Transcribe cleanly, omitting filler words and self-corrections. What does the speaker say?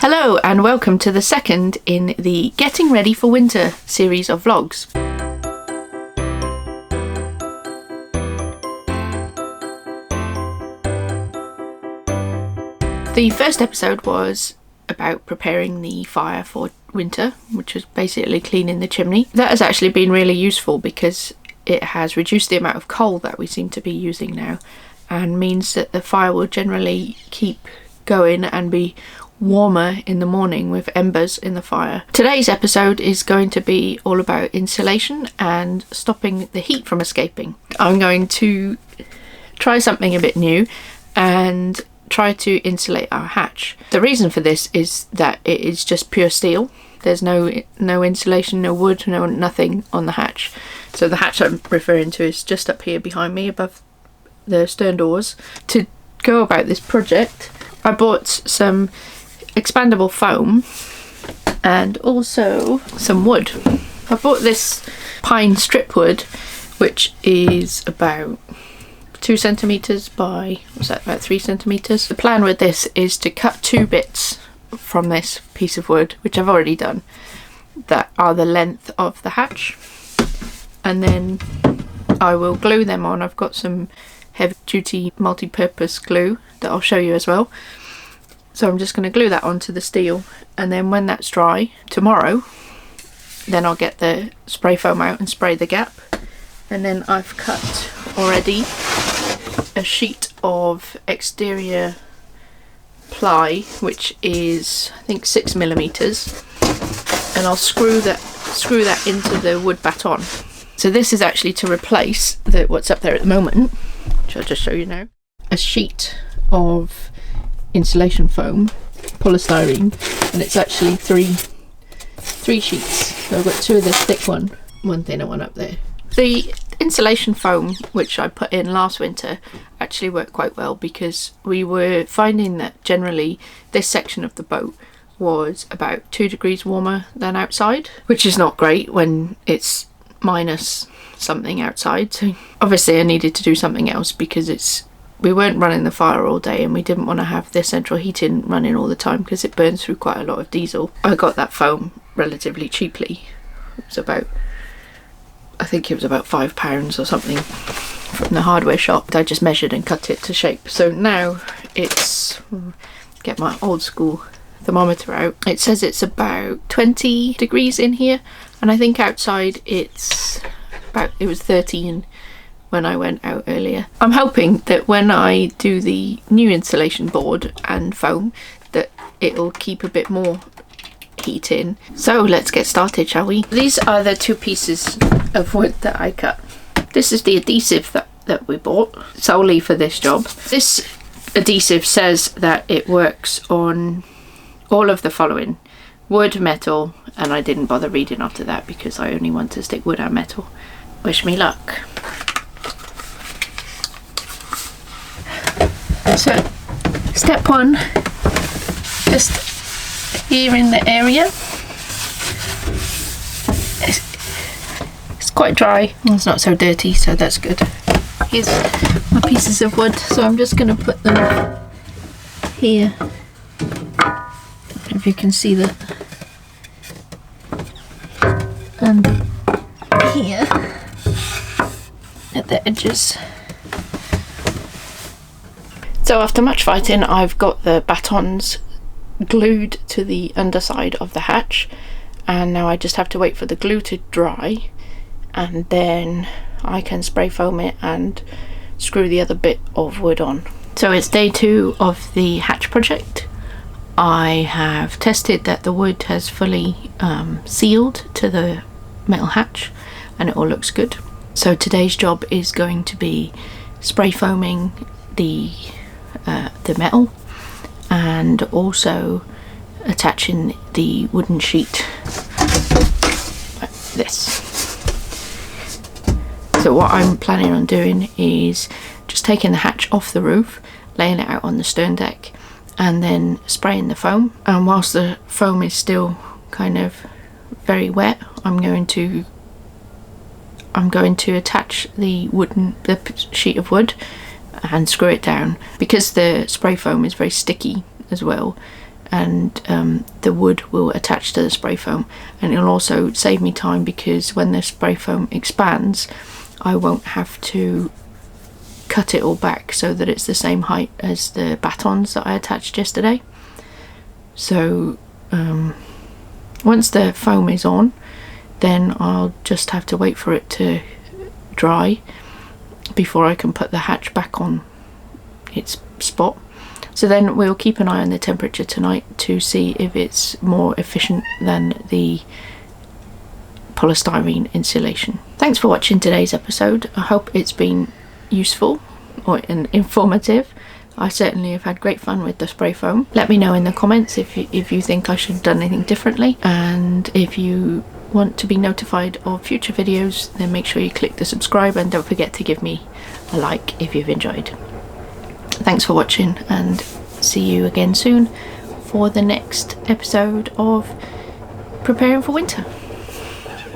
Hello and welcome to the second in the Getting Ready for Winter series of vlogs. The first episode was about preparing the fire for winter, which was basically cleaning the chimney. That has actually been really useful because it has reduced the amount of coal that we seem to be using now and means that the fire will generally keep going and be warmer in the morning with embers in the fire. Today's episode is going to be all about insulation and stopping the heat from escaping. I'm going to try something a bit new and try to insulate our hatch. The reason for this is that it is just pure steel. There's no insulation, no wood, nothing on the hatch. So the hatch I'm referring to is just up here behind me above the stern doors. To go about this project, I bought some expandable foam and also some wood. I bought this pine strip wood, which is about 2 centimeters by, what's that, about 3 centimeters. The plan with this is to cut 2 bits from this piece of wood, which I've already done, that are the length of the hatch, and then I will glue them on. I've got some heavy duty multi-purpose glue that I'll show you as well. So I'm just going to glue that onto the steel, and then when that's dry tomorrow, then I'll get the spray foam out and spray the gap. And then I've cut already a sheet of exterior ply, which is I think 6 millimeters, and I'll screw that into the wood baton. So this is actually to replace what's up there at the moment, which I'll just show you now. A sheet of insulation foam, polystyrene, and it's actually three sheets. So I've got 2 of this thick one thinner one up there. The insulation foam, which I put in last winter, actually worked quite well because we were finding that generally this section of the boat was about 2 degrees warmer than outside, which is not great when it's minus something outside. So obviously I needed to do something else because we weren't running the fire all day and we didn't want to have the central heating running all the time because it burns through quite a lot of diesel. I got that foam relatively cheaply. It was about, I think it was about £5 or something from the hardware shop. I just measured and cut it to shape. So now it's, get my old school thermometer out. It says it's about 20 degrees in here, and I think outside it was 13 when I went out earlier. I'm hoping that when I do the new insulation board and foam that it'll keep a bit more heat in. So let's get started, shall we? These are the 2 pieces of wood that I cut. This is the adhesive that we bought solely for this job. This adhesive says that it works on all of the following: wood, metal, and I didn't bother reading after that because I only want to stick wood and metal. Wish me luck. So step 1, just here in the area. It's quite dry, it's not so dirty, so that's good. Here's my pieces of wood, so I'm just going to put them here. If you can see that, and here at the edges. So after much fighting, I've got the batons glued to the underside of the hatch, and now I just have to wait for the glue to dry, and then I can spray foam it and screw the other bit of wood on. So it's day 2 of the hatch project. I have tested that the wood has fully sealed to the metal hatch and it all looks good. So today's job is going to be spray foaming the metal and also attaching the wooden sheet like this. So what I'm planning on doing is just taking the hatch off the roof, laying it out on the stern deck, and then spraying the foam. And whilst the foam is still kind of very wet, I'm going to attach the sheet of wood and screw it down. Because the spray foam is very sticky as well, and the wood will attach to the spray foam, and it'll also save me time because when the spray foam expands I won't have to cut it all back so that it's the same height as the batons that I attached yesterday. So once the foam is on, then I'll just have to wait for it to dry before I can put the hatch back on its spot. So then we'll keep an eye on the temperature tonight to see if it's more efficient than the polystyrene insulation. Thanks for watching today's episode. I hope it's been useful or informative. I certainly have had great fun with the spray foam. Let me know in the comments if you think I should have done anything differently, and if you want to be notified of future videos, then make sure you click the subscribe and don't forget to give me a like if you've enjoyed. Thanks for watching, and see you again soon for the next episode of Preparing for Winter.